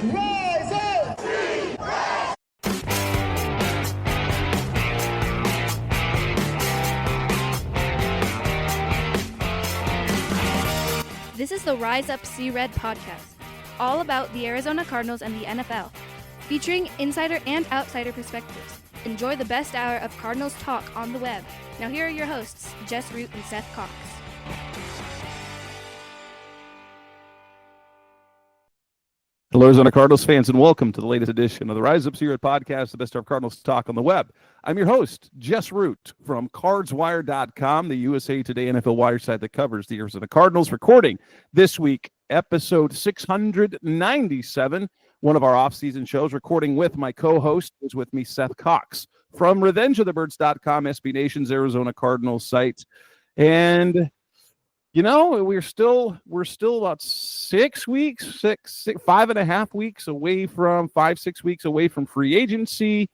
Rise up! This is the Rise Up See Red podcast, all about the Arizona Cardinals and the NFL, featuring insider and outsider perspectives. Enjoy the best hour of Cardinals talk on the web. Now here are your hosts, Jess Root and Seth Cox. Hello, Arizona Cardinals fans, and welcome to the latest edition of the Rise Up See Red podcast, the best of Cardinals talk on the web. I'm your host, Jess Root, from CardsWire.com, the USA Today NFL wire site that covers the Arizona Cardinals, recording this week, episode 697, one of our off-season shows, recording with my co-host, is with me, Seth Cox, from RevengeOfTheBirds.com, SB Nation's Arizona Cardinals site. And you know, we're still about 6 weeks, 5.5 weeks away from 5-6 weeks away from free agency.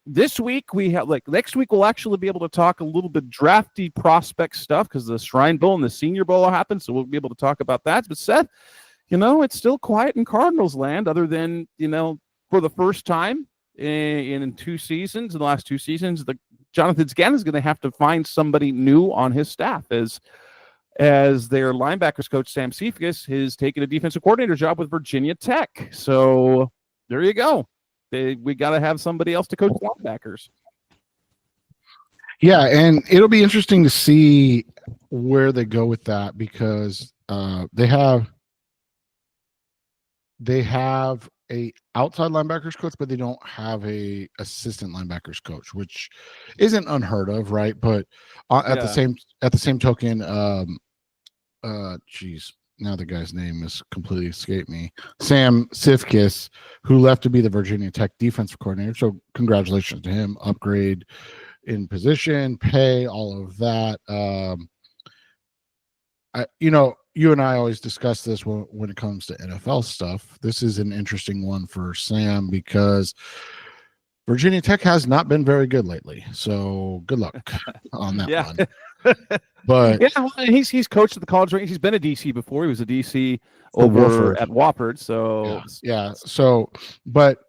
This week next week we'll actually be able to talk a little bit drafty prospect stuff because the Shrine Bowl and the Senior Bowl happen, so we'll be able to talk about that. But Seth, you know, it's still quiet in Cardinals land, other than, you know, for the first time in the last two seasons, Jonathan Gannon is going to have to find somebody new on his staff as their linebackers coach, Sam Cephas, has taken a defensive coordinator job with Virginia Tech. So there you go. We got to have somebody else to coach linebackers. Yeah, and it'll be interesting to see where they go with that because they have a outside linebackers coach, but they don't have a assistant linebackers coach, which isn't unheard of, right? But at the same token, now the guy's name has completely escaped me. Sam Cephas, who left to be the Virginia Tech defensive coordinator. So congratulations to him. Upgrade in position, pay, all of that. You and I always discuss this when it comes to NFL stuff. This is an interesting one for Sam because Virginia Tech has not been very good lately. So good luck on that one. But yeah, well, he's coached at the college range. He's been a DC before. He was a DC over at Wofford. So yeah. But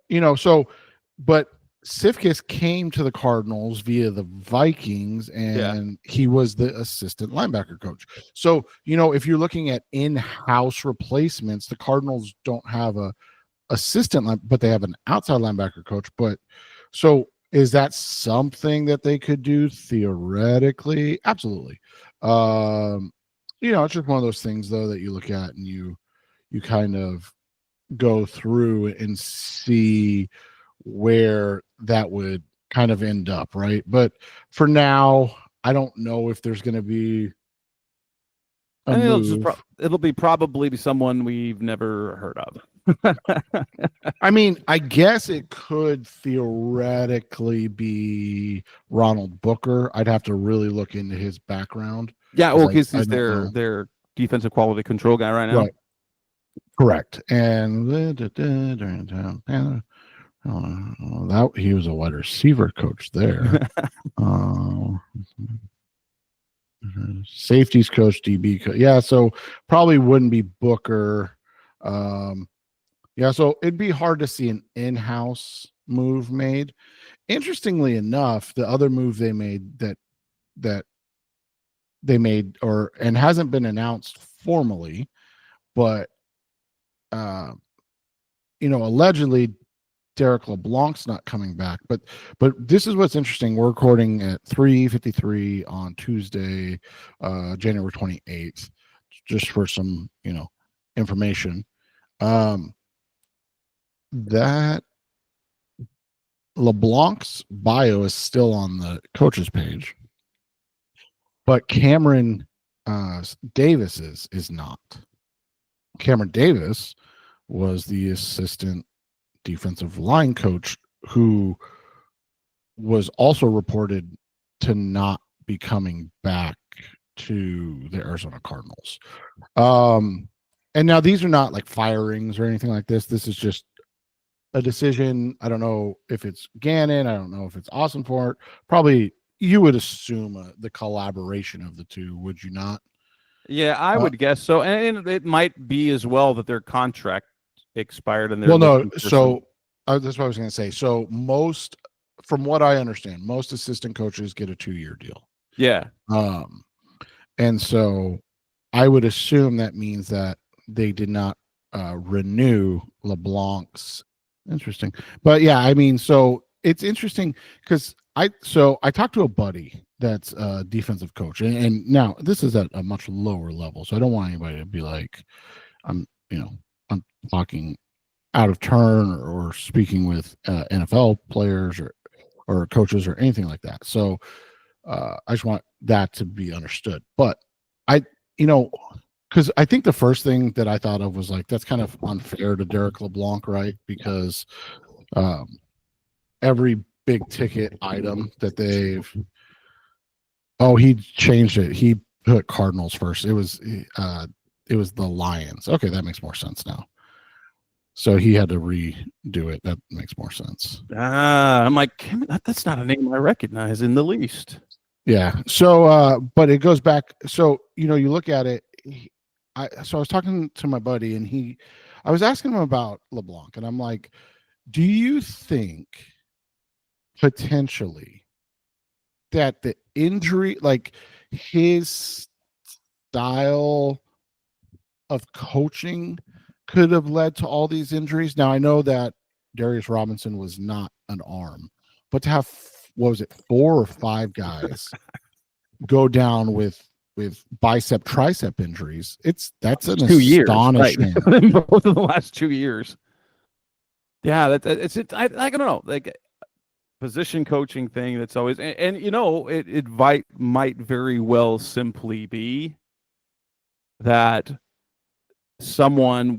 Cephas came to the Cardinals via the Vikings, and he was the assistant linebacker coach. So, you know, if you're looking at in-house replacements, the Cardinals don't have a assistant, but they have an outside linebacker coach. But so is that something that they could do theoretically? Absolutely. It's just one of those things, though, that you look at and you kind of go through and see where that would kind of end up, right? But for now, I don't know if there's going to be a move. It'll be probably someone we've never heard of. I mean, I guess it could theoretically be Ronald Booker. I'd have to really look into his background. Yeah, well, he's their defensive quality control guy right now. Right. Correct. And that he was a wide receiver coach there. Safeties coach, DB coach. Yeah, so probably wouldn't be Booker. So it'd be hard to see an in-house move made. Interestingly enough, the other move they made that they made and hasn't been announced formally, but allegedly Derek LeBlanc's not coming back, but this is what's interesting. We're recording at 3:53 on Tuesday, January 28th, just for some, information. That LeBlanc's bio is still on the coach's page, but Cameron Davis's is not. Cameron Davis was the assistant defensive line coach who was also reported to not be coming back to the Arizona Cardinals. And now these are not like firings or anything like this. This is just a decision. I don't know if it's Gannon. I don't know if it's Ossenfort. Probably you would assume the collaboration of the two, would you not? Yeah, I would guess so. And it might be as well that their contract expired and they're Well, no. looking for So that's what I was going to say. So from what I understand, most assistant coaches get a 2-year deal. yeah. And so I would assume that means that they did not renew LeBlanc's. Interesting. But yeah, I mean, so it's interesting because I talked to a buddy that's a defensive coach, and now this is at a much lower level, so I don't want anybody to be like I'm talking out of turn or speaking with NFL players or coaches or anything like that. So I just want that to be understood. But because I think the first thing that I thought of was like, that's kind of unfair to Derek LeBlanc, right? Because every big ticket item that he changed it. He put Cardinals first. It was the Lions. Okay, that makes more sense now. So he had to redo it. That makes more sense. I'm like, that's not a name I recognize in the least. Yeah. So, but it goes back. So, you look at it. I was talking to my buddy, and I was asking him about LeBlanc, and I'm like, do you think potentially that the injury, like his style of coaching, could have led to all these injuries? Now, I know that Darius Robinson was not an arm, but to have, what was it, 4 or 5 guys go down with bicep tricep injuries, that's an 2 years, astonishing. Right. Both of the last 2 years. Yeah, I don't know, like position coaching thing that's always, and it might very well simply be that someone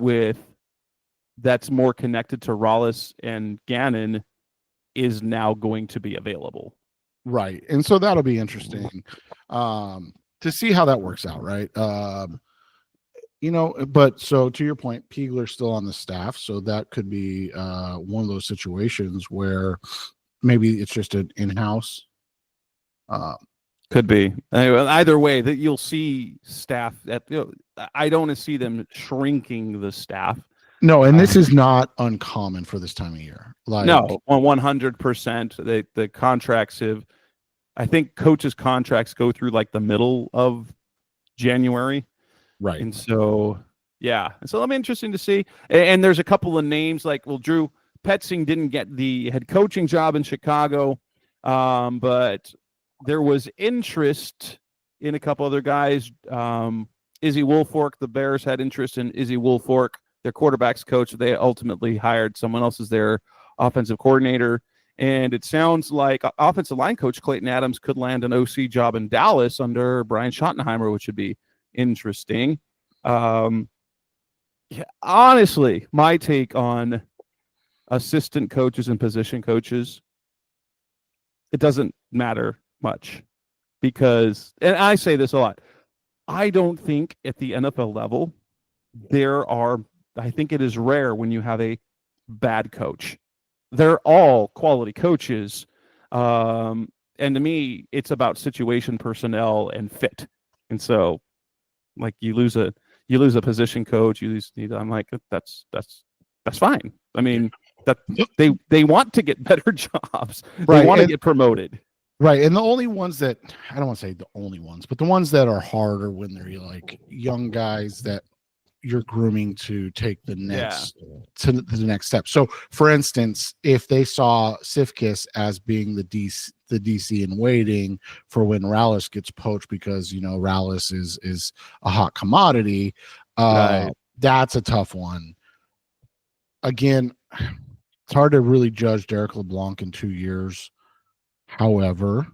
that's more connected to Rollis and Gannon is now going to be available. Right. And so that'll be interesting to see how that works out, right? But so to your point, Peagler's still on the staff, so that could be one of those situations where maybe it's just an in-house. Could be. Anyway, either way, that you'll see staff I don't see them shrinking the staff. No, and this is not uncommon for this time of year. Like, no, 100%. The contracts I think coaches' contracts go through like the middle of January. Right. And so, yeah. And so it'll be interesting to see. And there's a couple of names like, well, Drew Petzing didn't get the head coaching job in Chicago, but there was interest in a couple other guys. Izzy Woolfolk, the Bears had interest in Izzy Woolfolk, their quarterback's coach. They ultimately hired someone else as their offensive coordinator. And it sounds like offensive line coach Clayton Adams could land an OC job in Dallas under Brian Schottenheimer, which would be interesting. Honestly, my take on assistant coaches and position coaches, it doesn't matter much because, and I say this a lot, I don't think at the NFL level I think it is rare when you have a bad coach. They're all quality coaches. And to me, it's about situation, personnel, and fit. And so, like, you lose a position coach, I'm like, that's fine. I mean, that they want to get better jobs. They want to get promoted. Right. And the only ones that, I don't want to say the only ones, but the ones that are harder when they're like young guys that you're grooming to take the next to the next step. So for instance, if they saw Sifkis as being the DC in waiting for when Rallis gets poached because Rallis is a hot commodity, right. That's a tough one. Again, it's hard to really judge Derek LeBlanc in 2 years. However,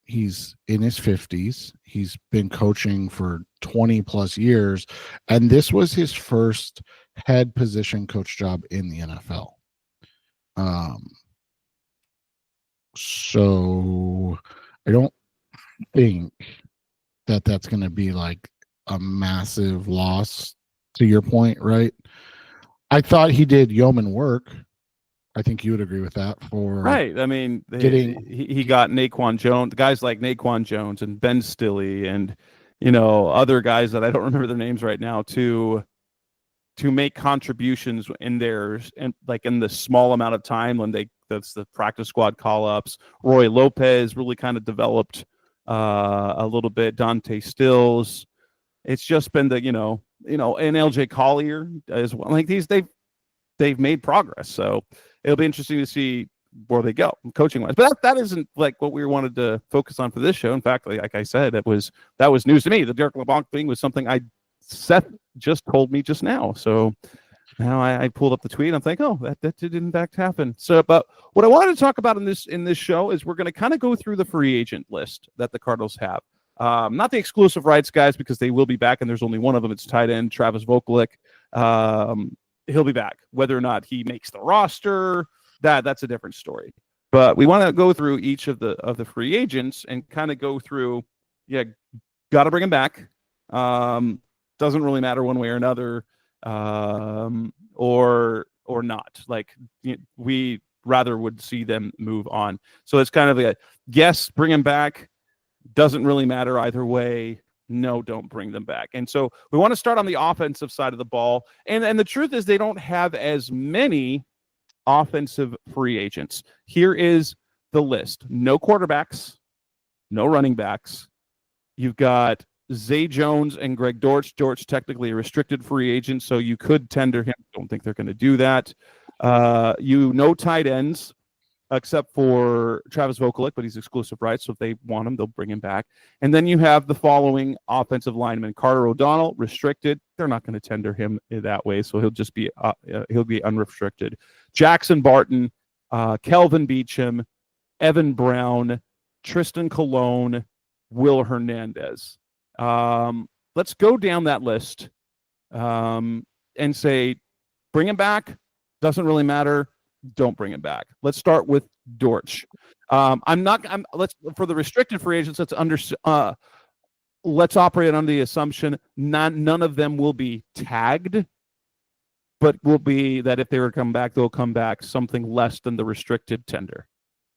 he's in his 50s. He's been coaching for 20 plus years, and this was his first head position coach job in the NFL. So I don't think that that's going to be like a massive loss, to your point, right? I thought he did yeoman work. I think you would agree with that. Right. I mean, he got Naquan Jones, guys like Naquan Jones and Ben Stilley and, other guys that I don't remember their names right now to to make contributions in theirs and like in the small amount of time when that's the practice squad call-ups. Roy Lopez really kind of developed a little bit. Dante Stills. It's just been and LJ Collier as well. Like they've made progress. So it'll be interesting to see where they go coaching wise. But that isn't like what we wanted to focus on for this show. In fact, like I said, that was news to me. The Derek LeBlanc thing was something Seth just told me just now. So now I pulled up the tweet. I'm thinking, oh, that did in fact happen. So, but what I wanted to talk about in this show is we're going to kind of go through the free agent list that the Cardinals have. Not the exclusive rights guys because they will be back, and there's only one of them. It's tight end Travis Vokolek. He'll be back. Whether or not he makes the roster, that's a different story. But we want to go through each of the free agents and kind of go through. Yeah, got to bring him back. Doesn't really matter one way or another, or not. Like we rather would see them move on. So it's kind of a yes, bring him back. Doesn't really matter either way. No, don't bring them back. And so we want to start on the offensive side of the ball. And the truth is they don't have as many offensive free agents. Here is the list. No quarterbacks, no running backs. You've got Zay Jones and Greg Dortch. Dortch technically a restricted free agent, so you could tender him. Don't think they're going to do that. No tight ends except for Travis Vokolek, but he's exclusive rights, so if they want him, they'll bring him back. And then you have the following offensive linemen. Carter O'Donnell, restricted. They're not going to tender him that way, so he'll just be unrestricted. Jackson Barton, Kelvin Beachum, Evan Brown, Tristan Colon, Will Hernandez. Let's go down that list and say, bring him back. Doesn't really matter. Don't bring him back. Let's start with Dortch. Let's for the restricted free agents. Let's operate on the assumption none of them will be tagged, but will be that if they were to come back, they'll come back something less than the restricted tender.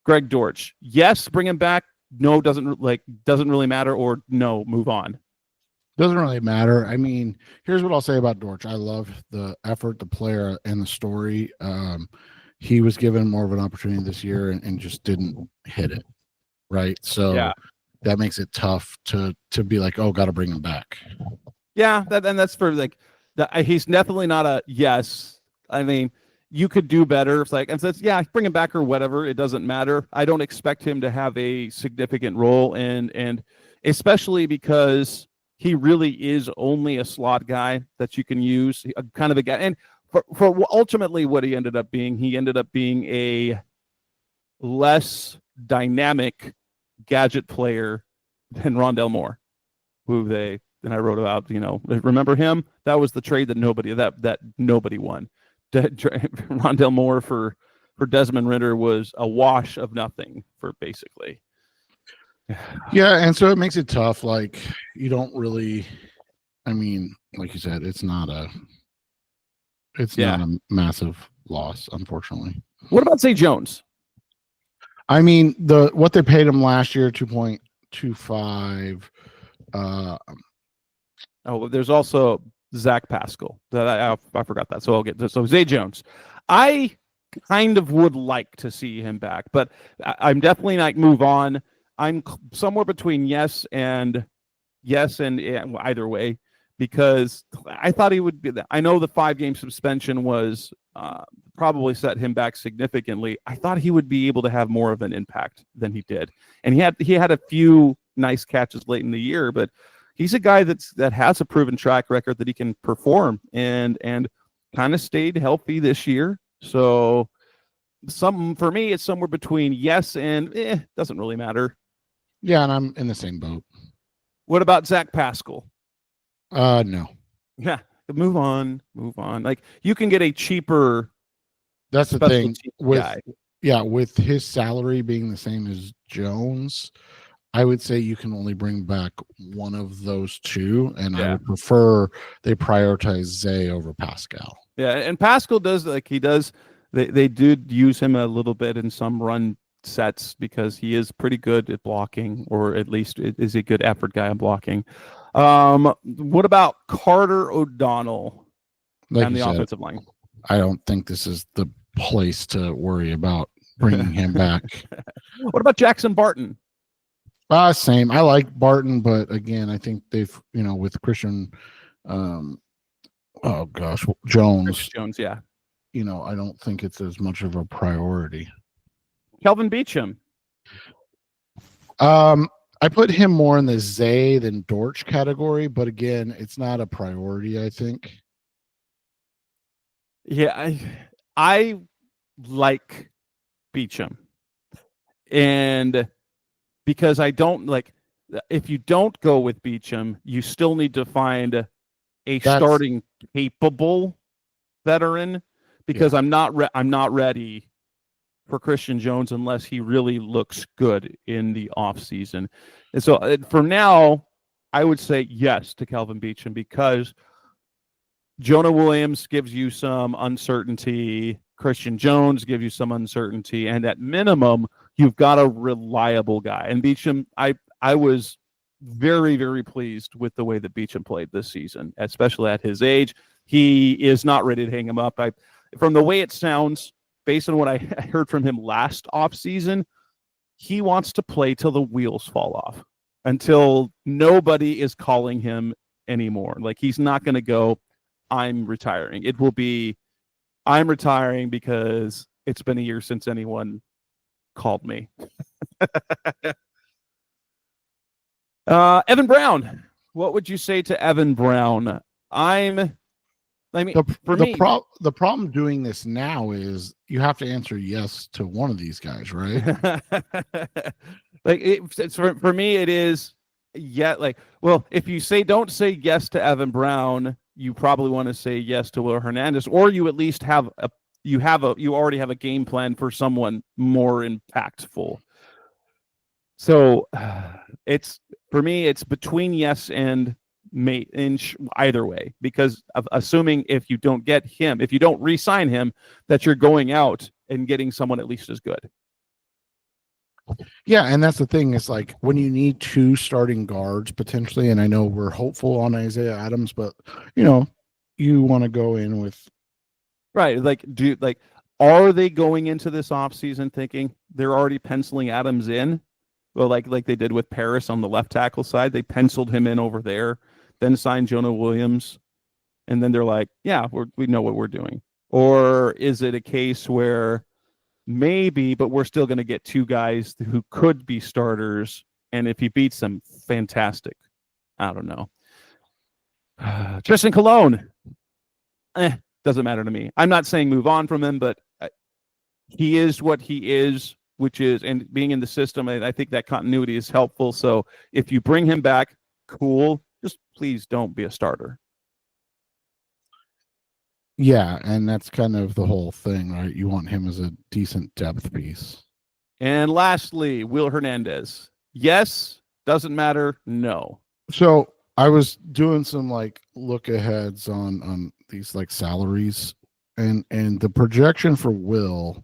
Greg Dortch, yes, bring him back. No, doesn't really matter, or no, move on. Doesn't really matter. I mean, here's what I'll say about Dortch. I love the effort, the player, and the story. He was given more of an opportunity this year and just didn't hit it, right? So that makes it tough to be like, oh, got to bring him back. Yeah, that's for he's definitely not a yes. I mean, you could do better. It's like, and says, yeah, bring him back or whatever. It doesn't matter. I don't expect him to have a significant role, and especially because he really is only a slot guy that you can use, kind of a guy. And for ultimately what he ended up being a less dynamic gadget player than Rondell Moore, who I wrote about. Remember him? That was the trade that nobody won. Rondell Moore for Desmond Ridder was a wash of nothing for basically. Yeah, and so it makes it tough. Like you don't really, I mean, like you said, it's not a massive loss, unfortunately. What about Zay Jones? I mean, what they paid him last year, 2.25. There's also Zach Pascal. I forgot that. So I'll get this. So Zay Jones. I kind of would like to see him back, but I'm definitely not move on. I'm somewhere between yes and either way, because I thought he would be. I know the 5-game suspension was probably set him back significantly. I thought he would be able to have more of an impact than he did, and he had a few nice catches late in the year. But he's a guy that has a proven track record that he can perform, and kind of stayed healthy this year. So for me, it's somewhere between yes and doesn't really matter. Yeah, and I'm in the same boat. What about Zach Pascal? No. Yeah, move on. Like you can get a cheaper. That's the thing with with his salary being the same as Jones, I would say you can only bring back one of those two, and I would prefer they prioritize Zay over Pascal. Yeah, and Pascal does They did use him a little bit in some run sets because he is pretty good at blocking, or at least is a good effort guy at blocking. What about Carter O'Donnell? Like and you the said, offensive line. I don't think this is the place to worry about bringing him back. What about Jackson Barton? Same. I like Barton, but again, I think they've, with Christian, Jones, Yeah. I don't think it's as much of a priority. Kelvin Beachum. I put him more in the Zay than Dortch category, but again, it's not a priority, I think. Yeah, I like Beachum. And because I don't like, if you don't go with Beachum, you still need to find starting capable veteran, because I'm not ready for Christian Jones unless he really looks good in the offseason. And so for now, I would say yes to Kelvin Beachum, because Jonah Williams gives you some uncertainty. Christian Jones gives you some uncertainty. And at minimum, you've got a reliable guy. And Beachum, I was very, very pleased with the way that Beachum played this season, especially at his age. He is not ready to hang him up. From the way it sounds, based on what I heard from him last offseason, he wants to play till the wheels fall off, until nobody is calling him anymore. Like, he's not going to go, I'm retiring. It will be, I'm retiring because it's been a year since anyone called me. Evan Brown. What would you say to Evan Brown? The problem doing this now is you have to answer yes to one of these guys, right? For me, it is if you don't say yes to Evan Brown, you probably want to say yes to Will Hernandez, or you at least you already have a game plan for someone more impactful. So for me, it's between yes and mate in either way, because of assuming if you don't get him, if you don't re-sign him, that you're going out and getting someone at least as good. Yeah, and that's the thing. It's like when you need two starting guards potentially, and I know we're hopeful on Isaiah Adams, but you want to go in with are they going into this offseason thinking they're already penciling Adams in? Well, like they did with Paris on the left tackle side, they penciled him in over there, then signed Jonah Williams, and then they're like, yeah, we know what we're doing. Or is it a case where maybe, but we're still going to get two guys who could be starters, and if he beats them, fantastic. I don't know. Tristan Colon, doesn't matter to me. I'm not saying move on from him, but he is what he is, which is, and being in the system, I think that continuity is helpful. So if you bring him back, cool. Just please don't be a starter. Yeah, and that's kind of the whole thing, right? You want him as a decent depth piece. And lastly, Will Hernandez. Yes, doesn't matter, no. So I was doing some look aheads on these salaries, and the projection for Will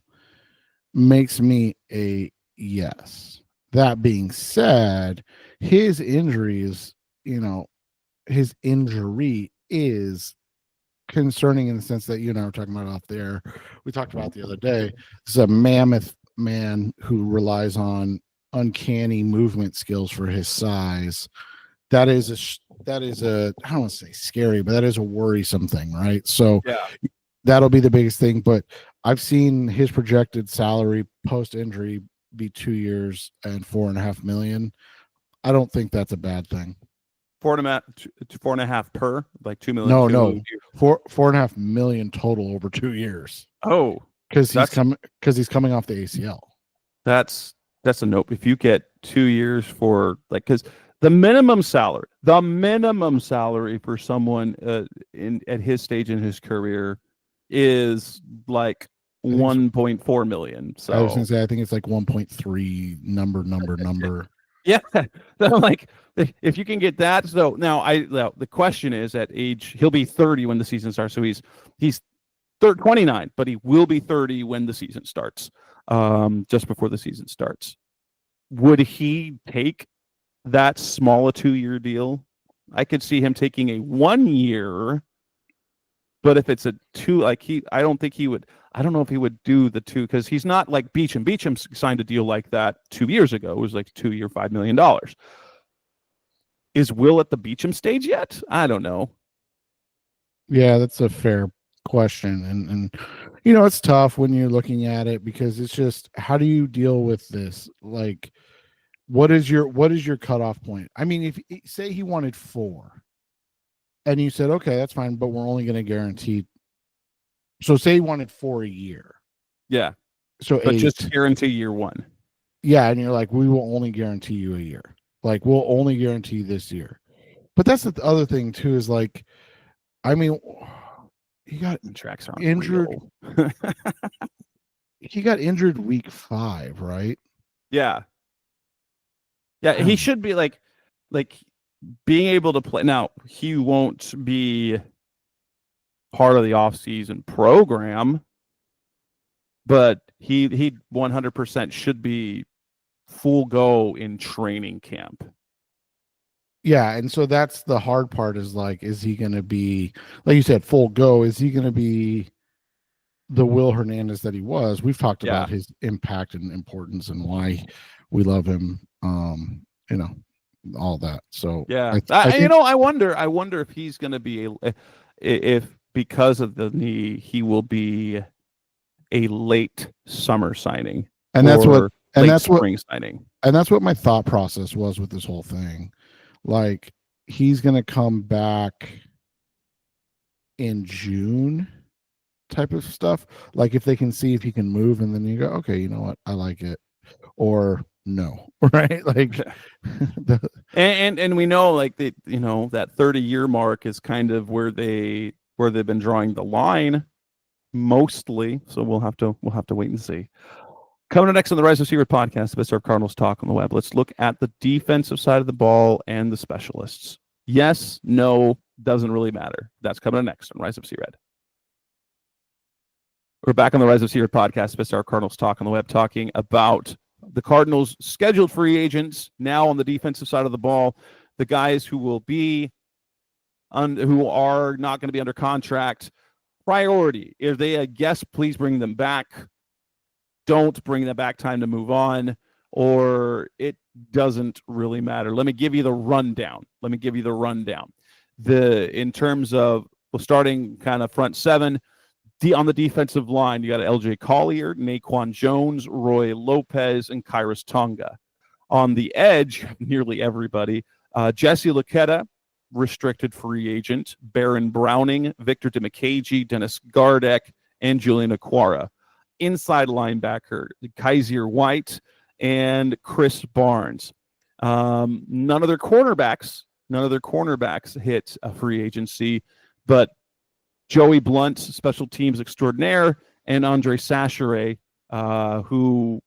makes me a yes. That being said, his injury is concerning in the sense that we're talking about off there. We talked about the other day. This is a mammoth man who relies on uncanny movement skills for his size. That is a I don't want to say scary, but that is a worrisome thing, right? So that'll be the biggest thing. But I've seen his projected salary post injury be 2 years and $4.5 million. I don't think that's a bad thing. 4.5 per, like 2 million. No, 4.5 million total over 2 years. Oh, because he's coming off the ACL. That's a nope. If you get 2 years for because the minimum salary for someone at his stage in his career is like 1.4 million. So I was gonna say I think it's like 1.3 number. Yeah, like if you can get that. So now the question is, at age, he'll be 30 when the season starts. So he's 29, but he will be 30 when the season starts. Just before the season starts, would he take that small a 2-year deal? I could see him taking a 1 year But if it's a 2, like I don't think he would. I don't know if he would do the 2 because he's not like Beacham. Beacham signed a deal like that 2 years ago. It was like 2-year, $5 million. Is Will at the Beacham stage yet? I don't know. Yeah, that's a fair question. And it's tough when you're looking at it because it's just, how do you deal with this? Like, what is your cutoff point? I mean, if say he wanted 4 and you said, okay, that's fine, but we're only going to guarantee. So say he wanted 4 a year. Yeah. So but 8. Just guarantee year 1. Yeah. And you're like, we will only guarantee you a year. Like, we'll only guarantee this year. But that's the other thing too, is like, I mean, he got tracks aren't injured. He got injured week 5, right? Yeah. He should be like being able to play. Now, he won't be part of the offseason program, but he 100% should be full go in training camp. Yeah, and so that's the hard part, is like, is he going to be, like you said, full go? Is he going to be the Will Hernandez that he was? We've talked about his impact and importance and why we love him, all that. So yeah, I wonder if he's going to be if because of the knee, he will be a late summer signing, and that's what spring signing, and that's what my thought process was with this whole thing. Like, he's going to come back in June type of stuff. Like, if they can see if he can move, and then you go, okay, you know what, I like it, or no, right? Like, and we know, like, that 30-year mark is kind of where they've been drawing the line mostly. So we'll have to wait and see. Coming up next on the Rise of Secret podcast, the best of Cardinals talk on the web. Let's look at the defensive side of the ball and the specialists. Yes, no, doesn't really matter. That's coming up next on Rise of C-Red. We're back on the Rise of C-Red podcast, best of Cardinals talk on the web, talking about the Cardinals' scheduled free agents now on the defensive side of the ball, the guys who will be who are not going to be under contract. Priority: if they a guest, please bring them back. Don't bring them back. Time to move on, or it doesn't really matter. Let me give you the rundown. In terms of, starting kind of front 7, on the defensive line, you got LJ Collier, Naquan Jones, Roy Lopez, and Kairos Tonga. On the edge, nearly everybody. Jesse Luketa, restricted free agent. Baron Browning, Victor DeMcCagey, Dennis Gardeck, and Julian Aquara. Inside linebacker, Kaiser White and Chris Barnes. None of their cornerbacks hit a free agency, but Joey Blunt, special teams extraordinaire, and Andre Sacheret, who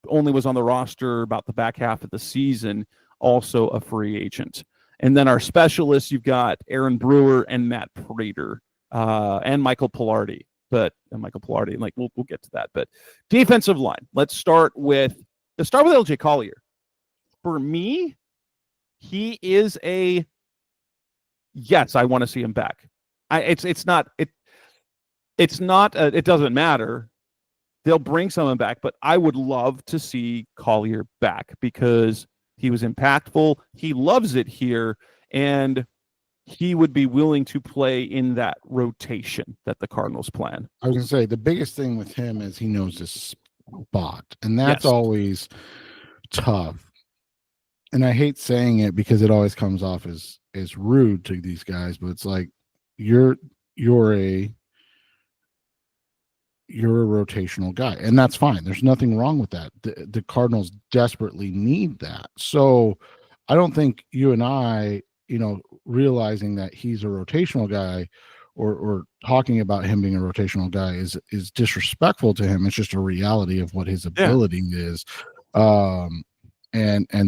only was on the roster about the back half of the season, also a free agent. And then our specialists, you've got Aaron Brewer and Matt Prater, and Michael Pilardi. Like, we'll get to that. But defensive line, let's start with LJ Collier. For me, he is yes, I want to see him back. It doesn't matter. They'll bring someone back, but I would love to see Collier back because he was impactful. He loves it here, and he would be willing to play in that rotation that the Cardinals plan. I was going to say, the biggest thing with him is he knows his spot, and that's always tough. And I hate saying it because it always comes off as rude to these guys, but it's like, you're a rotational guy, and that's fine. There's nothing wrong with that. The Cardinals desperately need that. So I don't think you and I, realizing that he's a rotational guy or talking about him being a rotational guy is disrespectful to him. It's just a reality of what his ability is. And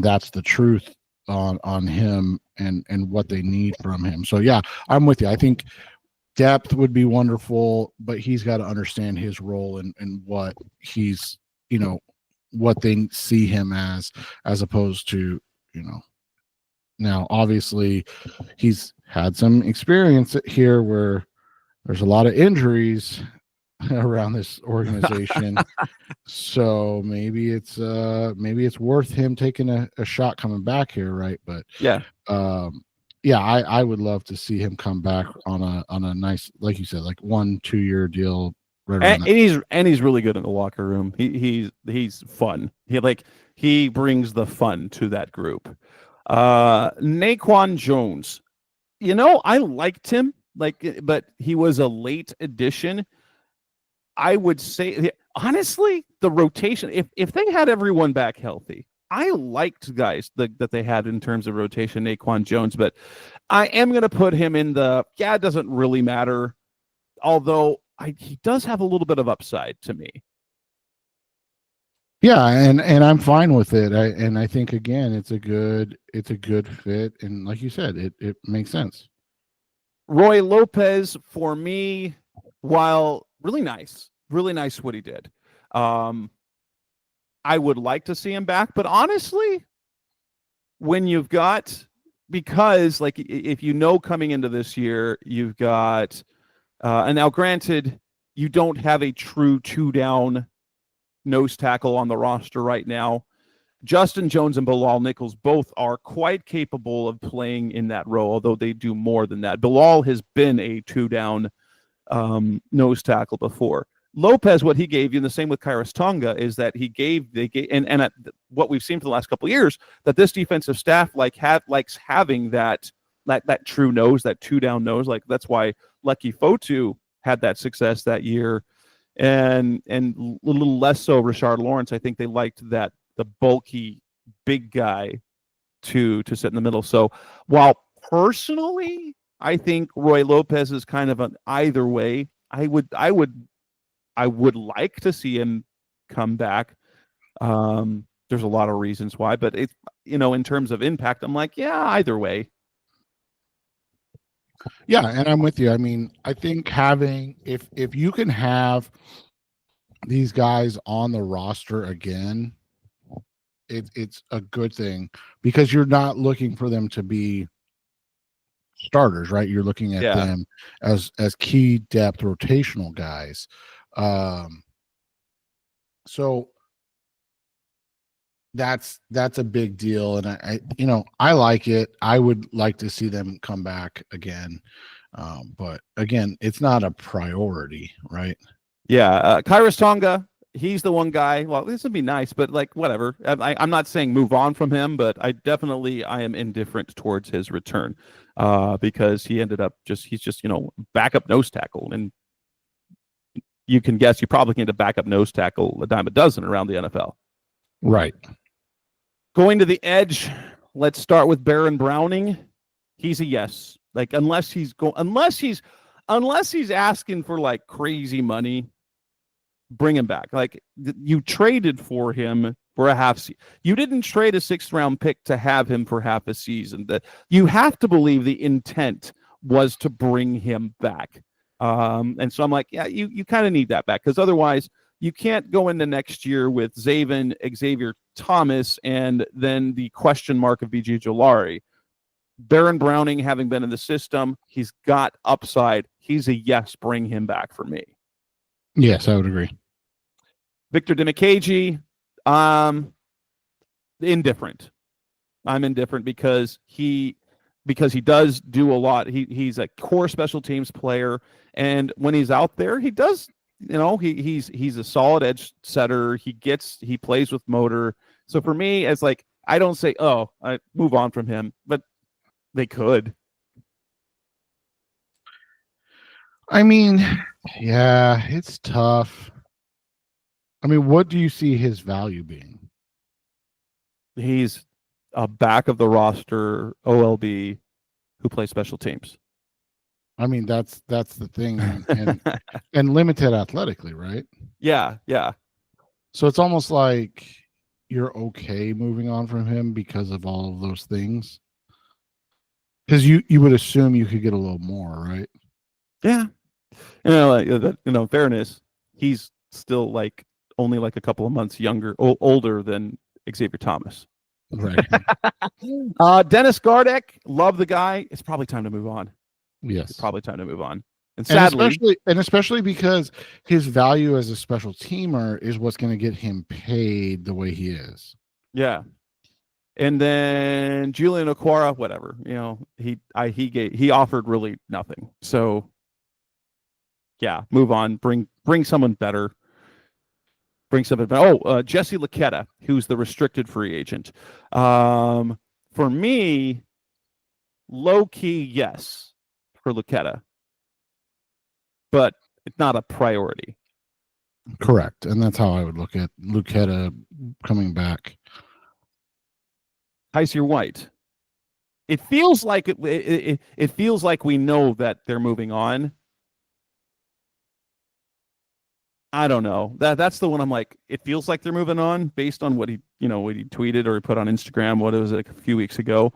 that's the truth on him and what they need from him. So yeah, I'm with you. I think depth would be wonderful, but he's got to understand his role and what he's, what they see him as opposed to, now obviously he's had some experience here where there's a lot of injuries around this organization. So maybe it's worth him taking a shot coming back here, right? But Yeah. Yeah, I would love to see him come back on a nice, like you said, like 1-2 year deal. Right around and he's really good in the locker room. He's fun. He brings the fun to that group. Naquan Jones, I liked him, but he was a late addition. I would say, honestly, the rotation, if they had everyone back healthy, I liked guys that they had in terms of rotation, Naquan Jones, but I am going to put him in it doesn't really matter, although he does have a little bit of upside to me. Yeah, and I'm fine with it. I think, again, it's a good fit, and like you said, it makes sense. Roy Lopez, for me, while really nice what he did. I would like to see him back, but honestly, when you've got, because like if coming into this year, you've got, and now granted, you don't have a true 2-down nose tackle on the roster right now. Justin Jones and Bilal Nichols both are quite capable of playing in that role, although they do more than that. Bilal has been a 2-down nose tackle before. Lopez, what he gave you, and the same with Kairos Tonga, is that and what we've seen for the last couple of years, that this defensive staff likes having that true nose, that 2-down nose. Like that's why Lucky Fotu had that success that year, and a little less so Rashard Lawrence. I think they liked the bulky big guy to sit in the middle. So while personally I think Roy Lopez is kind of an either way, I would like to see him come back. There's a lot of reasons why, but it's, in terms of impact, I'm like, yeah, either way. Yeah, and I'm with you. I mean, I think if you can have these guys on the roster again, it's a good thing, because you're not looking for them to be starters, right? You're looking at them as key depth rotational guys. So that's a big deal, and I like it. I would like to see them come back again, but again, it's not a priority, right? Yeah, Kairos Tonga, he's the one guy. Well, this would be nice, but like whatever. I'm not saying move on from him, but I am indifferent towards his return, because he ended up he's just backup nose tackle, and you can guess you probably need a backup nose tackle a dime a dozen around the NFL. Right. Going to the edge, let's start with Baron Browning. He's a yes. Like unless he's asking for like crazy money, bring him back. Like you traded for him for a half season. You didn't trade a 6th-round pick to have him for half a season. That you have to believe the intent was to bring him back. And so I'm like, yeah, you kind of need that back, because otherwise you can't go into next year with Xavier Thomas and then the question mark of BJ Jolari. Baron Browning, having been in the system, he's got upside. He's a yes, bring him back for me. Yes, I would agree. Victor Dimukeje, indifferent. I'm indifferent because he does do a lot. He's a core special teams player, and when he's out there, he does. He's a solid edge setter. He plays with motor. So for me, it's like I don't say, oh, I move on from him, but they could. I mean, yeah, it's tough. I mean, what do you see his value being? He's a back of the roster OLB who plays special teams. I mean, that's the thing, and limited athletically, right? Yeah. So it's almost like you're okay moving on from him because of all of those things. Because you would assume you could get a little more, right? Yeah. Fairness, he's still like only like a couple of months older than Xavier Thomas. Right. Dennis Gardeck, love the guy. It's probably time to move on. Yes. It's probably time to move on. And sadly, especially because his value as a special teamer is what's going to get him paid the way he is. yeah. And then Julian Okwara, whatever, he offered really nothing. So yeah, move on. Bring someone better. Bring something better. Jesse Luketa, who's the restricted free agent. For me, low key, yes, for Luketa, but it's not a priority. Correct, and that's how I would look at Luketa coming back. Heisier White. It feels like it feels like we know that they're moving on. I don't know. That's the one I'm like, it feels like they're moving on based on what he tweeted or he put on Instagram, what it was like a few weeks ago.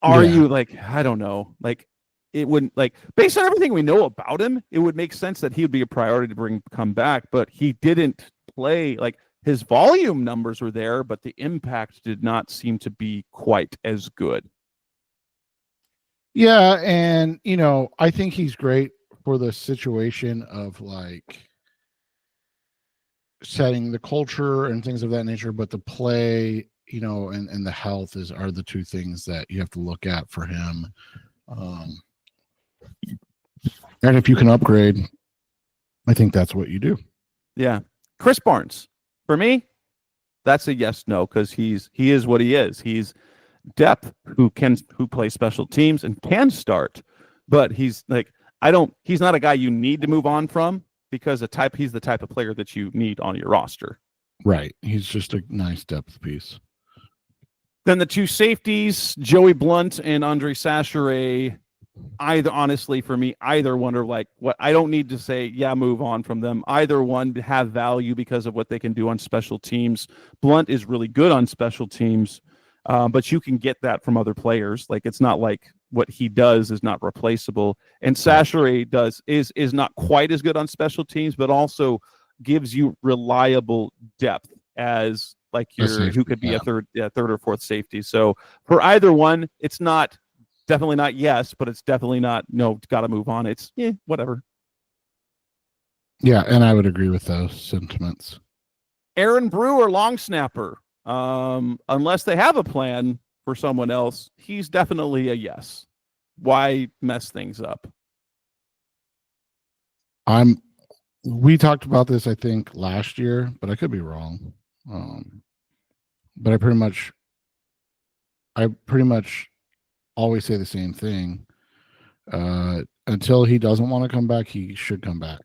Are you like, I don't know. Like it wouldn't, like, based on everything we know about him, it would make sense that he would be a priority to come back, but he didn't play. Like, his volume numbers were there, but the impact did not seem to be quite as good. Yeah, and I think he's great for the situation of like setting the culture and things of that nature, but the play, and the health are the two things that you have to look at for him. And if you can upgrade, I think that's what you do. Yeah. Chris Barnes, for me, that's a yes, no, because he is what he is. He's depth who plays special teams and can start, but he's like, he's not a guy you need to move on from because he's the type of player that you need on your roster. Right. He's just a nice depth piece. Then the two safeties, Joey Blunt and Andre Sachere, honestly, for me, either one are like, what I don't need to say, yeah, move on from them. Either one have value because of what they can do on special teams. Blunt is really good on special teams, but you can get that from other players. Like, it's not like what he does is not replaceable. And Sachere is not quite as good on special teams, but also gives you reliable depth as like who could be a third or fourth safety. So for either one, it's definitely not yes, but it's definitely not no, got to move on. It's whatever. Yeah, and I would agree with those sentiments. Aaron Brewer, long snapper. Unless they have a plan for someone else, he's definitely a yes. Why mess things up? We talked about this, I think, last year, but I could be wrong. But I pretty much always say the same thing. Until he doesn't want to come back, he should come back.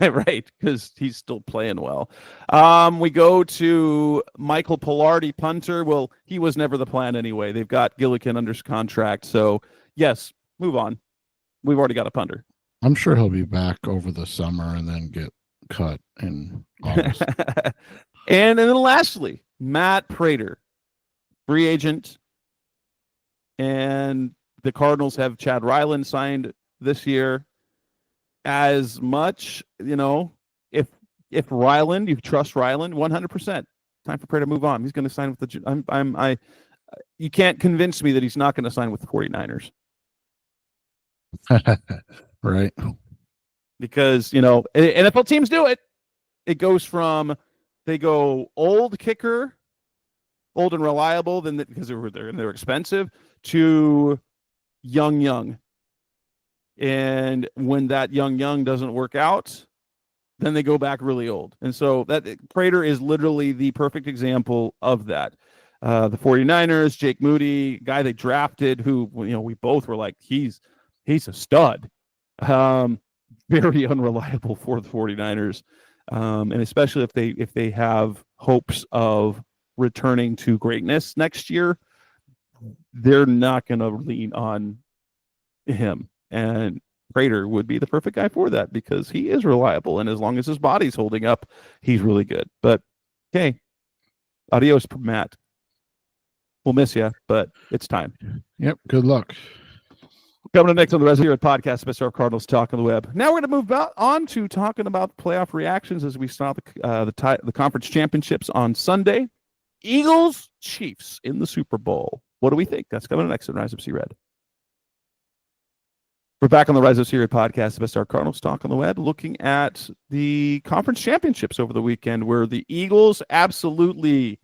Right, because he's still playing well. We go to Michael Pilardi, punter. Well, he was never the plan anyway. They've got Gillikin under contract. So, yes, move on. We've already got a punter. I'm sure he'll be back over the summer and then get cut in August. And then lastly, Matt Prater, free agent. And the Cardinals have Chad Ryland signed this year. As much, if Ryland, you trust Ryland, 100%. Time for Prater to move on. He's going to sign with the. You can't convince me that he's not going to sign with the 49ers. Right. Because NFL teams do it. It goes from they go old kicker, old and reliable, then because they're expensive, to young. And when that young doesn't work out, then they go back really old. And so that Prater is literally the perfect example of that. The 49ers, Jake Moody, guy they drafted, who we both were like, he's a stud. Very unreliable for the 49ers. And especially if they have hopes of returning to greatness next year, they're not going to lean on him. And Prater would be the perfect guy for that because he is reliable. And as long as his body's holding up, he's really good. But, okay, adios, Matt. We'll miss you, but it's time. Yep, good luck. Coming up next on the Res Zero podcast, Best of Cardinals Talk on the Web. Now we're going to move on to talking about playoff reactions as we saw the conference championships on Sunday. Eagles, Chiefs in the Super Bowl. What do we think? That's coming up next on Rise Up See Red. We're back on the Rise of Syria podcast, the best our Cardinals talk on the web, looking at the conference championships over the weekend, where the Eagles absolutely,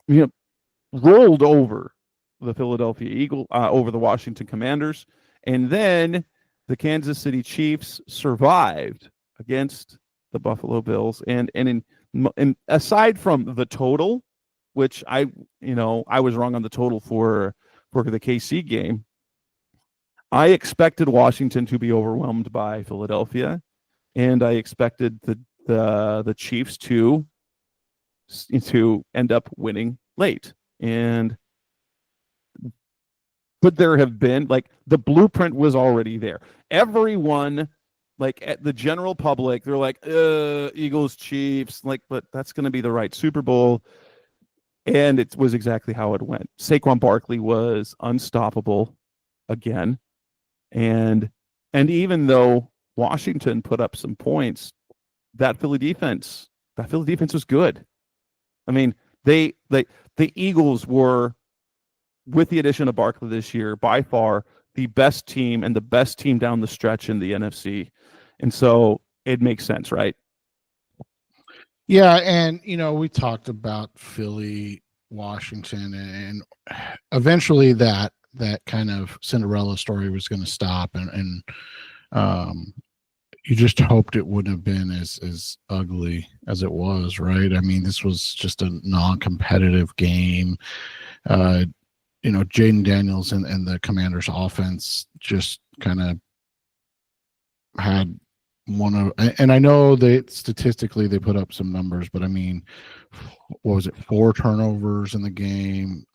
rolled over the Philadelphia Eagles, over the Washington Commanders, and then the Kansas City Chiefs survived against the Buffalo Bills. And aside from the total, which I was wrong on the total for the KC game, I expected Washington to be overwhelmed by Philadelphia, and I expected the Chiefs to end up winning late. And could there have been, the blueprint was already there. Everyone, at the general public, they're like, Eagles, Chiefs, but that's going to be the right Super Bowl. And it was exactly how it went. Saquon Barkley was unstoppable again. And even though Washington put up some points, that Philly defense was good. I mean, the Eagles were, with the addition of Barkley this year, by far the best team and the best team down the stretch in the NFC. And so it makes sense, right? Yeah, and we talked about Philly, Washington, and eventually that kind of Cinderella story was going to stop, and you just hoped it wouldn't have been as ugly as it was, right? I mean, this was just a non-competitive game. Jaden Daniels and the Commanders offense just kind of had one of, and I know that statistically they put up some numbers, but I mean, what was it, 4 turnovers in the game?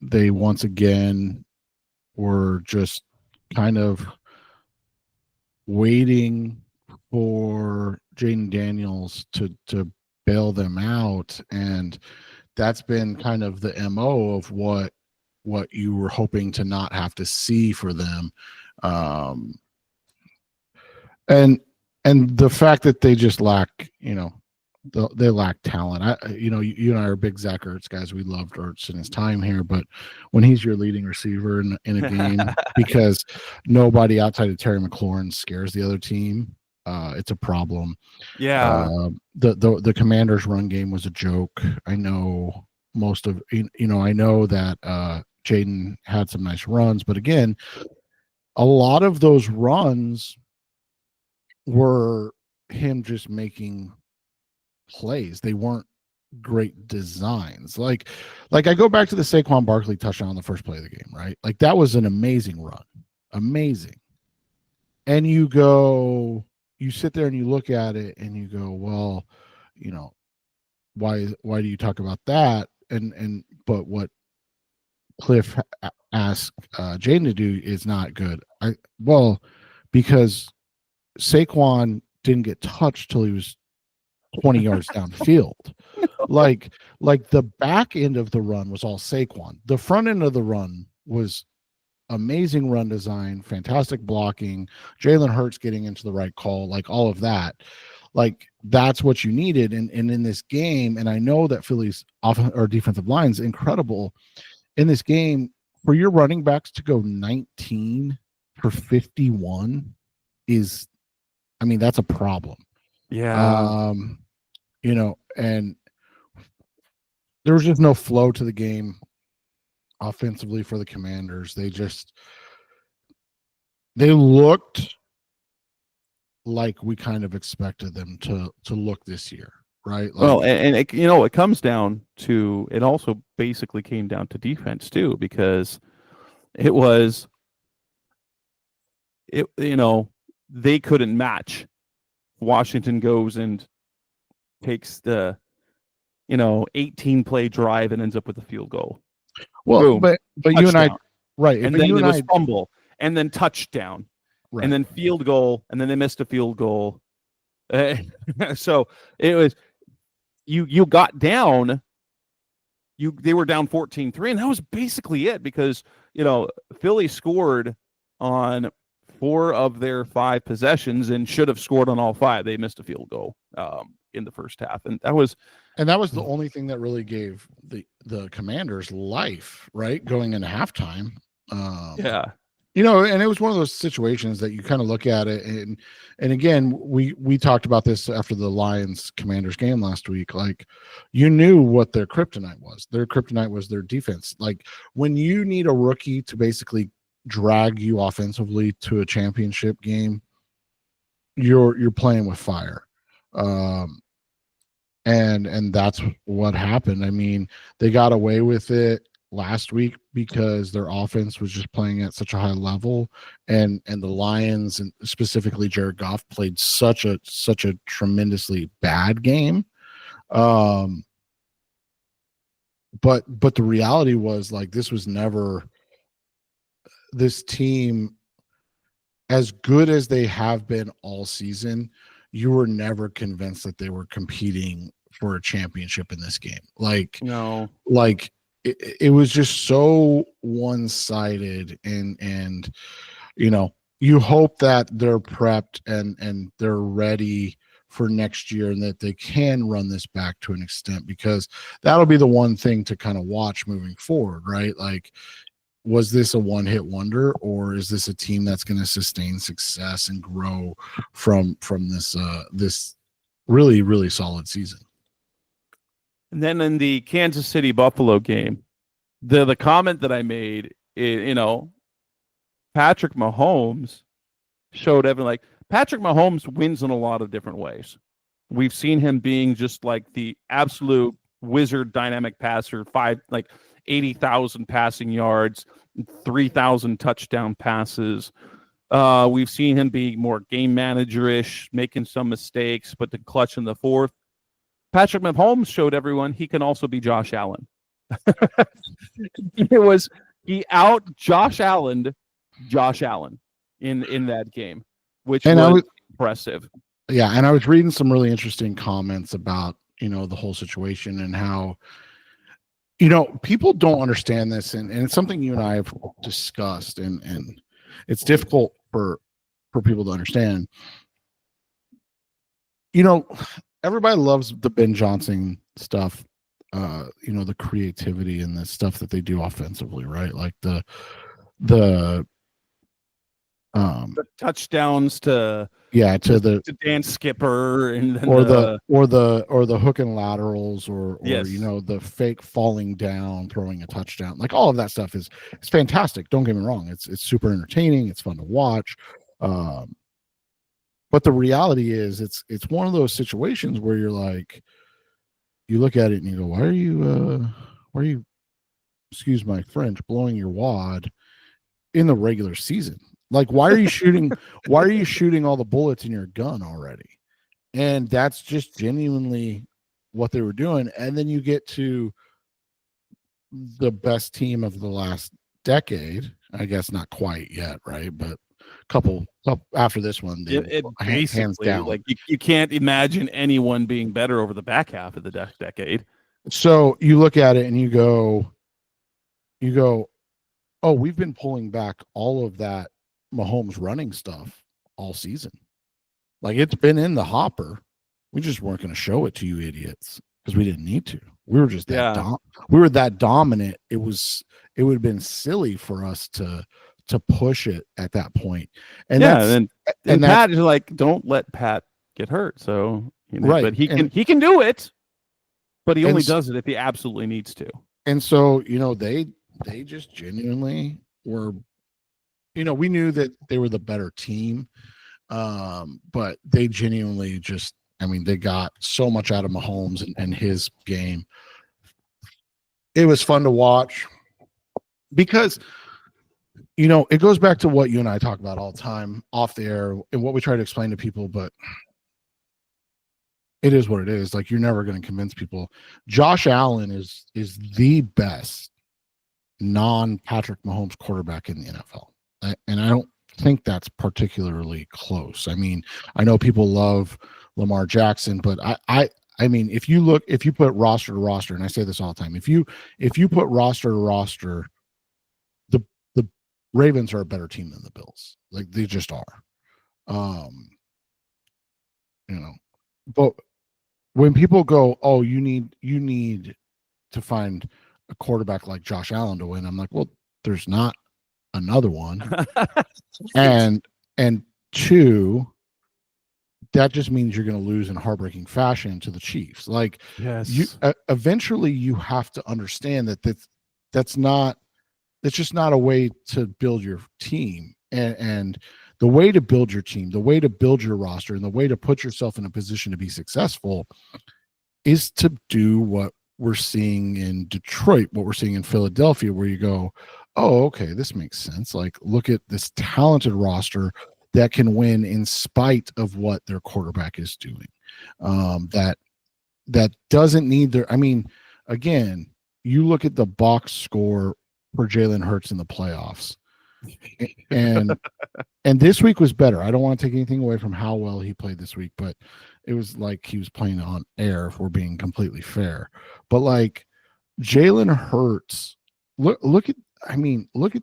They once again were just kind of waiting for Jaden Daniels to bail them out, and that's been kind of the MO of what you were hoping to not have to see for them. And the fact that they just lack, they lack talent. You and I are big Zach Ertz guys. We loved Ertz in his time here, but when he's your leading receiver in a game, because nobody outside of Terry McLaurin scares the other team, it's a problem. Yeah. The Commanders' run game was a joke. I know I know that Jaden had some nice runs, but again, a lot of those runs were him just making plays. They weren't great designs. Like I go back to the Saquon Barkley touchdown on the first play of the game, right? Like that was an amazing run. Amazing. And you sit there and you look at it and you go, well, why do you talk about that? But what Cliff asked Jaden to do is not good. Because Saquon didn't get touched till he was 20 yards downfield. Like the back end of the run was all Saquon. The front end of the run was amazing run design, fantastic blocking, Jalen Hurts getting into the right call, like all of that. Like that's what you needed. And in this game, and I know that Philly's defensive line is incredible in this game, for your running backs to go 19 for 51 is, I mean, that's a problem. Yeah. And there was just no flow to the game offensively for the Commanders. They looked like we kind of expected them to look this year, right? It comes down to, it also basically came down to defense too, because they couldn't match. Washington goes and takes the 18 play drive and ends up with a field goal. Well, boom, but you and I, right? And then it was fumble, and then touchdown, right, and then field goal, and then they missed a field goal. So it was you got down. They were down 14-3, and that was basically it, because Philly scored on 4 of their 5 possessions and should have scored on all 5. They missed a field goal in the first half, and that was And that was the only thing that really gave the Commanders life, right? Going into halftime. Yeah. And it was one of those situations that you kind of look at it, and again, we talked about this after the Lions Commanders game last week. Like, you knew what their kryptonite was. Their kryptonite was their defense. Like, when you need a rookie to basically drag you offensively to a championship game, you're playing with fire. And that's what happened. I mean, they got away with it last week because their offense was just playing at such a high level, and the Lions, and specifically Jared Goff, played such a tremendously bad game. But the reality was, like, this was never this team, as good as they have been all season. You were never convinced that they were competing for a championship in this game. Like, No. Like, it was just so one-sided, and you hope that they're prepped and they're ready for next year, and that they can run this back to an extent, because that'll be the one thing to kind of watch moving forward, right? Like, was this a one-hit wonder, or is this a team that's going to sustain success and grow from this this really, really solid season? And then in the Kansas City Buffalo game, the comment that I made, Patrick Mahomes showed everyone, like, Patrick Mahomes wins in a lot of different ways. We've seen him being just like the absolute wizard dynamic passer, 80,000 passing yards, 3,000 touchdown passes. We've seen him be more game manager-ish, making some mistakes, but to clutch in the fourth. Patrick Mahomes showed everyone he can also be Josh Allen. He out Josh Allen in that game, which was impressive. Yeah, and I was reading some really interesting comments about the whole situation, and how people don't understand this, and it's something you and I have discussed, and it's difficult for people to understand. Everybody loves the Ben Johnson stuff, the creativity and the stuff that they do offensively, right? Like the touchdowns to Dan Skipper, and then or the hook and laterals, or yes. The fake falling down, throwing a touchdown. Like, all of that stuff is fantastic. Don't get me wrong. It's super entertaining. It's fun to watch. But the reality is, it's one of those situations where you're like, you look at it and you go, why are you, excuse my French, blowing your wad in the regular season? Like, why are you shooting all the bullets in your gun already? And that's just genuinely what they were doing. And then you get to the best team of the last decade. I guess not quite yet, right? But couple after this one, hands down. Like, you can't imagine anyone being better over the back half of the decade. So you look at it and you go, oh, we've been pulling back all of that Mahomes running stuff all season. Like, it's been in the hopper. We just weren't going to show it to you idiots because we didn't need to. We were just we were that dominant. It would have been silly for us to push it at that point. And Pat is like, don't let Pat get hurt. So right, but he can do it, but he only does it if he absolutely needs to. And so they just genuinely were. We knew that they were the better team, but they genuinely just. I mean, they got so much out of Mahomes and his game. It was fun to watch because. It goes back to what you and I talk about all the time off the air, and what we try to explain to people, but it is what it is. Like, you're never going to convince people. Josh Allen is the best non-Patrick Mahomes quarterback in the NFL. And I don't think that's particularly close. I mean, I know people love Lamar Jackson, but I mean, if you put roster to roster, and I say this all the time, if you put roster to roster, the Ravens are a better team than the Bills. Like, they just are. But when people go, oh, you need to find a quarterback like Josh Allen to win, I'm like, well, there's not another one. and two, that just means you're going to lose in heartbreaking fashion to the Chiefs. Like, yes, eventually you have to understand that's just not a way to build your team. And the way to build your team, the way to build your roster, and the way to put yourself in a position to be successful is to do what we're seeing in Detroit, what we're seeing in Philadelphia, where you go, oh, okay, this makes sense. Like, look at this talented roster that can win in spite of what their quarterback is doing. That doesn't need their. I mean, again, you look at the box score for Jalen Hurts in the playoffs, and this week was better. I don't want to take anything away from how well he played this week, but it was like he was playing on air, if we're being completely fair. But like Jalen Hurts, look at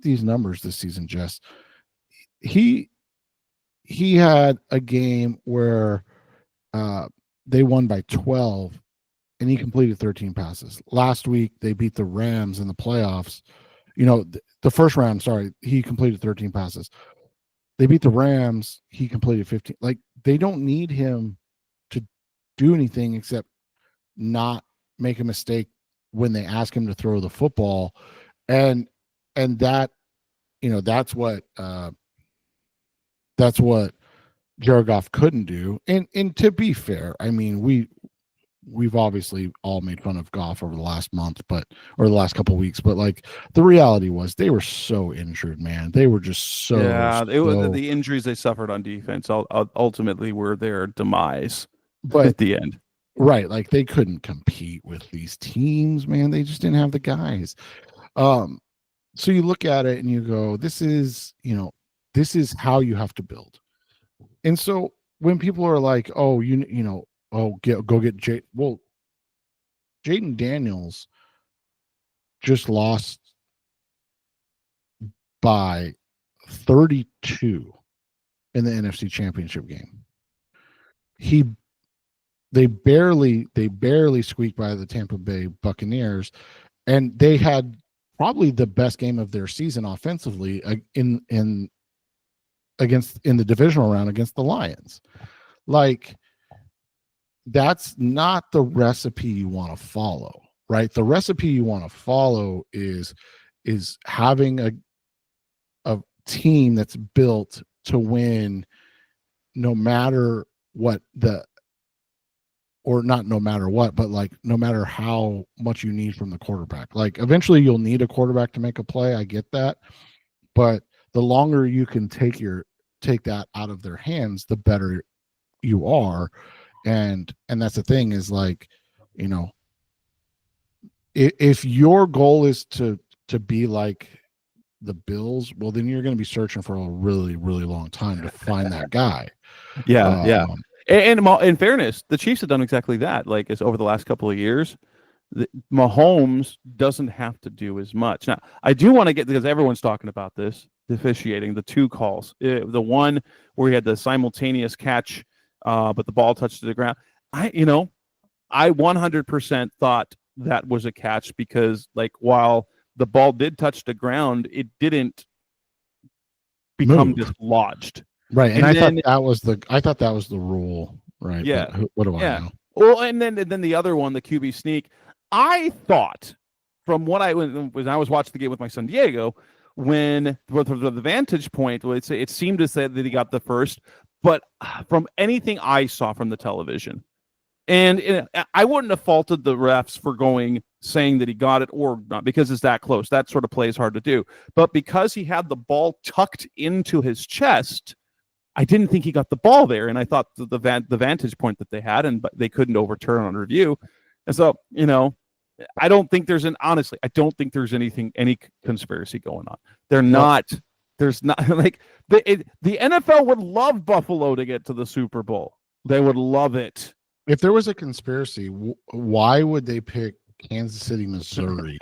these numbers this season, Jess. He had a game where they won by 12 and he completed 13 passes. Last week they beat the Rams in the playoffs. The first round, sorry, he completed 13 passes. They beat the Rams, he completed 15. Like, they don't need him to do anything except not make a mistake when they ask him to throw the football. And that, that's what Jared Goff couldn't do. And to be fair, I mean, we've obviously all made fun of Goff over the last month, or the last couple of weeks, but like the reality was they were so injured, man. They were just so it was the injuries they suffered on defense ultimately were their demise. But at the end, right, like they couldn't compete with these teams, man. They just didn't have the guys. So you look at it and you go, this is how you have to build. And so when people are like, oh, go get Jay. Well, Jaden Daniels just lost by 32 in the NFC Championship game. They barely squeaked by the Tampa Bay Buccaneers, and they had probably the best game of their season offensively in the divisional round against the Lions. Like, that's not the recipe you want to follow, right? The recipe you want to follow is having a team that's built to win no matter what not no matter what, but like no matter how much you need from the quarterback. Like, eventually you'll need a quarterback to make a play. I get that. But the longer you can take that out of their hands, the better you are. And that's the thing is, like, if your goal is to be like the Bills, well, then you're going to be searching for a really, really long time to find that guy. Yeah. And in fairness, the Chiefs have done exactly that. Like, it's over the last couple of years, Mahomes doesn't have to do as much. Now, I do want to get, because everyone's talking about this, the officiating, the two calls, the one where he had the simultaneous catch, but the ball touched the ground. I 100% thought that was a catch, because like, while the ball did touch the ground, it didn't become dislodged. Right. And I thought that was the rule. Right. Yeah. But what do I know? Well, and then the other one, the QB sneak, I thought, from what when I was watching the game with my son Diego, when the vantage point, it seemed to say that he got the first, but from anything I saw from the television, and I wouldn't have faulted the refs for saying that he got it or not, because it's that close. That sort of play is hard to do. But because he had the ball tucked into his chest, I didn't think he got the ball there, and I thought the vantage point that they had, but they couldn't overturn on review. And so, I don't think there's any conspiracy going on. There's not like the NFL would love Buffalo to get to the Super Bowl. They would love it. If there was a conspiracy, why would they pick Kansas City, Missouri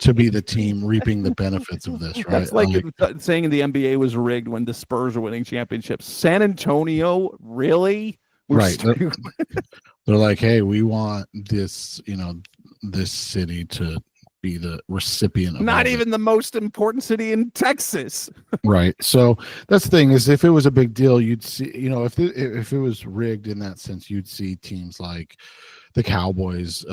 to be the team reaping the benefits of this, right? That's like saying the NBA was rigged when the Spurs are winning championships. San Antonio, really? Right. They're like, hey, we want this, this city to be the recipient of Not all even the most important city in Texas. right. So that's the thing is, if it was a big deal, you'd see, if it was rigged in that sense, you'd see teams like the Cowboys.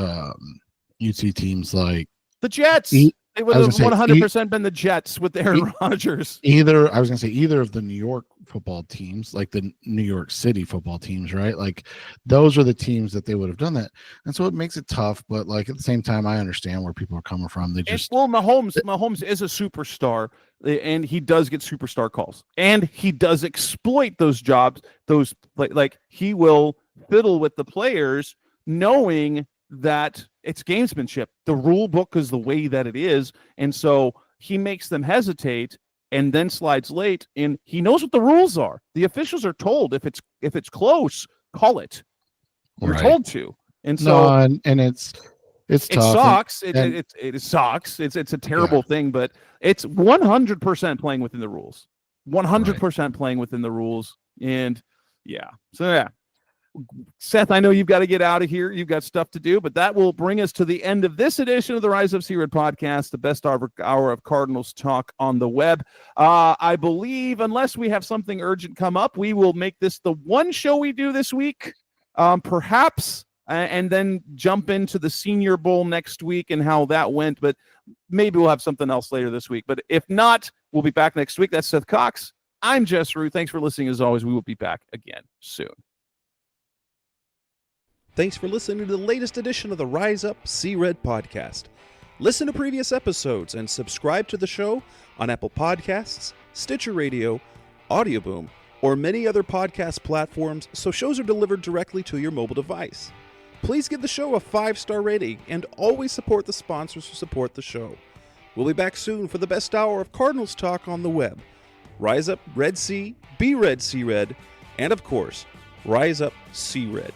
You'd see teams like the Jets. It would have 100% been the Jets with Aaron Rodgers. Either of the New York football teams, like the New York City football teams, right? Like those are the teams that they would have done that. And so it makes it tough, but like at the same time, I understand where people are coming from. Mahomes is a superstar, and he does get superstar calls, and he does exploit those jobs. Those like he will fiddle with the players, knowing that it's gamesmanship. The rule book is the way that it is, and so he makes them hesitate and then slides late, and he knows what the rules are. The officials are told if it's close, call it. You're told to. And so and it's tough. It sucks. It sucks. It's a terrible thing, but it's 100% playing within the rules. 100% playing within the rules. And Seth, I know you've got to get out of here. You've got stuff to do, but that will bring us to the end of this edition of the Rise Up C-Red podcast, the best hour of Cardinals talk on the web. I believe, unless we have something urgent come up, we will make this the one show we do this week, perhaps, and then jump into the Senior Bowl next week and how that went. But maybe we'll have something else later this week. But if not, we'll be back next week. That's Seth Cox. I'm Jess Rue. Thanks for listening. As always, we will be back again soon. Thanks for listening to the latest edition of the Rise Up C-Red podcast. Listen to previous episodes and subscribe to the show on Apple Podcasts, Stitcher Radio, Audioboom, or many other podcast platforms so shows are delivered directly to your mobile device. Please give the show a 5-star rating and always support the sponsors who support the show. We'll be back soon for the best hour of Cardinals talk on the web. Rise Up Red C, be Red C-Red, and of course, Rise Up C-Red.